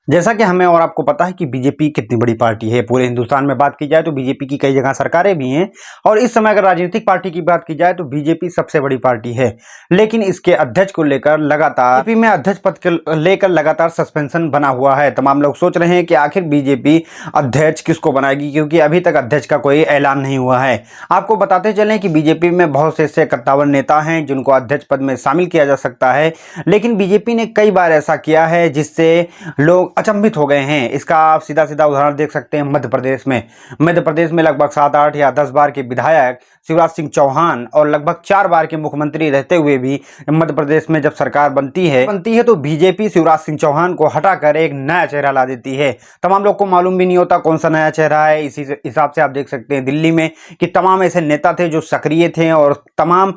जैसा कि हमें और आपको पता है कि बीजेपी कितनी बड़ी पार्टी है। पूरे हिंदुस्तान में बात की जाए तो बीजेपी की कई जगह सरकारें भी हैं और इस समय अगर राजनीतिक पार्टी की बात की जाए तो बीजेपी सबसे बड़ी पार्टी है। लेकिन इसके अध्यक्ष को लेकर लगातार बीजेपी में अध्यक्ष पद को लेकर लगातार सस्पेंशन बना हुआ है। तमाम लोग सोच रहे हैं कि आखिर बीजेपी अध्यक्ष किसको बनाएगी, क्योंकि अभी तक अध्यक्ष का कोई ऐलान नहीं हुआ है। आपको बताते चलें कि बीजेपी में बहुत से ऐसे 51 नेता हैं जिनको अध्यक्ष पद में शामिल किया जा सकता है, लेकिन बीजेपी ने कई बार ऐसा किया है जिससे लोग अचंभित हो गए हैं। इसका आप सीधा सीधा उदाहरण देख सकते हैं मध्य प्रदेश में लगभग 7, 8 या 10 बार के विधायक शिवराज सिंह चौहान और लगभग 4 बार के मुख्यमंत्री रहते हुए भी मध्य प्रदेश में जब सरकार बनती है तो बीजेपी शिवराज सिंह चौहान को हटाकर एक नया चेहरा ला देती है। तमाम लोग को मालूम भी नहीं होता कौन सा नया चेहरा है। इसी हिसाब से आप देख सकते हैं दिल्ली में कि तमाम ऐसे नेता थे जो सक्रिय थे और तमाम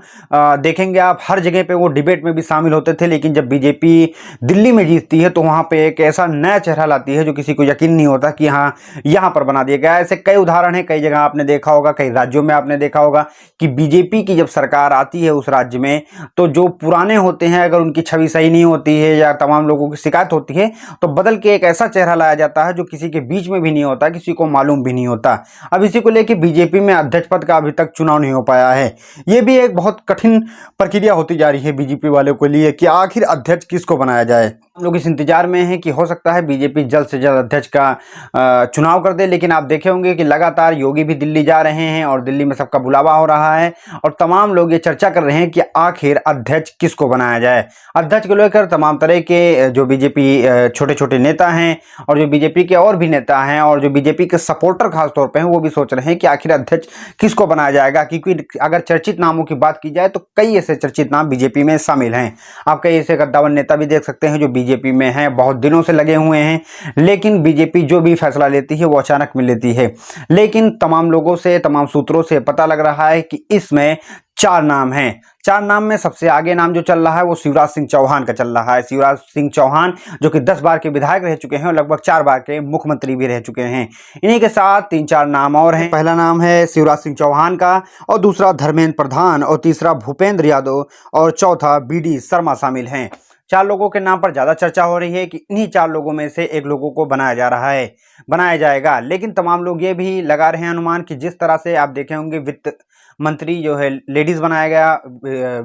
देखेंगे आप हर जगह पे वो डिबेट में भी शामिल होते थे। लेकिन जब बीजेपी दिल्ली में जीतती है तो वहां पे एक ऐसा नया चेहरा लाती है जो किसी को यकीन नहीं होता कि हाँ यहाँ पर बना दिया गया। ऐसे कई उदाहरण है, कई जगह आपने देखा होगा, कई राज्यों में आपने देखा होगा कि बीजेपी की जब सरकार आती है उस राज्य में तो जो पुराने होते हैं अगर उनकी छवि सही नहीं होती है या तमाम लोगों की शिकायत होती है तो बदल के एक ऐसा चेहरा लाया जाता है जो किसी के बीच में भी नहीं होता, किसी को मालूम भी नहीं होता। अब इसी को लेकर बीजेपी में अध्यक्ष पद का अभी तक चुनाव नहीं हो पाया है। ये भी एक बहुत कठिन प्रक्रिया होती जा रही है बीजेपी वालों के लिए कि आखिर अध्यक्ष किसको बनाया जाए। हम लोग इस इंतजार में हैं कि हो सकता है बीजेपी जल्द से जल्द अध्यक्ष का चुनाव कर दे। लेकिन आप देखे होंगे कि लगातार योगी भी दिल्ली जा रहे हैं और दिल्ली में सबका बुलावा हो रहा है और तमाम लोग ये चर्चा कर रहे हैं कि आखिर अध्यक्ष किसको बनाया जाए। अध्यक्ष को लेकर तमाम तरह के जो बीजेपी छोटे छोटे नेता हैं और जो बीजेपी के और भी नेता हैं और जो बीजेपी के सपोर्टर खासतौर पर हैं वो भी सोच रहे हैं कि आखिर अध्यक्ष किसको बनाया जाएगा, क्योंकि अगर चर्चित नामों की बात की जाए तो कई ऐसे चर्चित नाम बीजेपी में शामिल हैं। आप कई ऐसे 51 नेता भी देख सकते हैं जो बीजेपी में हैं, बहुत दिनों से लगे हुए हैं, लेकिन बीजेपी जो भी फैसला लेती है वो अचानक में लेती है। लेकिन तमाम लोगों से, तमाम सूत्रों से पता लग रहा है कि इसमें 4 नाम हैं। 4 नाम में सबसे आगे नाम जो चल रहा है वो शिवराज सिंह चौहान का चल रहा है। शिवराज सिंह चौहान जो कि 10 बार के विधायक रह चुके हैं और लगभग 4 बार के मुख्यमंत्री भी रह चुके हैं। इन्हीं के साथ 3-4 नाम और हैं। पहला नाम है शिवराज सिंह चौहान का और दूसरा धर्मेंद्र प्रधान और तीसरा भूपेंद्र यादव और चौथा BD शर्मा शामिल हैं। 4 लोगों के नाम पर ज़्यादा चर्चा हो रही है कि इन्हीं 4 लोगों में से एक लोगों को बनाया जाएगा। लेकिन तमाम लोग ये भी लगा रहे हैं अनुमान कि जिस तरह से आप देखे होंगे वित्त मंत्री जो है लेडीज़ बनाया गया,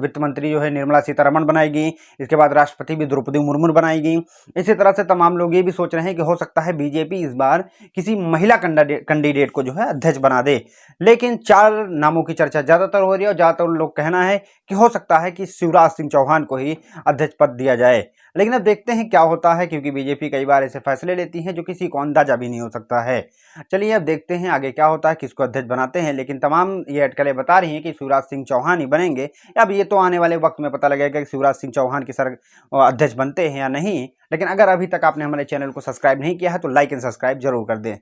वित्त मंत्री जो है निर्मला सीतारमण बनाई गई, इसके बाद राष्ट्रपति भी द्रौपदी मुर्मू बनाई गई। इसी तरह से तमाम लोग ये भी सोच रहे हैं कि हो सकता है बीजेपी इस बार किसी महिला कैंडिडेट को जो है अध्यक्ष बना दे। लेकिन 4 नामों की चर्चा ज़्यादातर हो रही है और ज़्यादातर लोग कहना है कि हो सकता है कि शिवराज सिंह चौहान को ही अध्यक्ष पद दिया जाए। लेकिन अब देखते हैं क्या होता है, क्योंकि बीजेपी कई बार ऐसे फैसले लेती है जो किसी को अंदाजा भी नहीं हो सकता है। चलिए अब देखते हैं आगे क्या होता है, किसको अध्यक्ष बनाते हैं। लेकिन तमाम ये अटकलें बता रही हैं कि शिवराज सिंह चौहान ही बनेंगे। अब ये तो आने वाले वक्त में पता लगेगा कि शिवराज सिंह चौहान की अध्यक्ष बनते हैं या नहीं। लेकिन अगर अभी तक आपने हमारे चैनल को सब्सक्राइब नहीं किया है तो लाइक एंड सब्सक्राइब जरूर कर दें।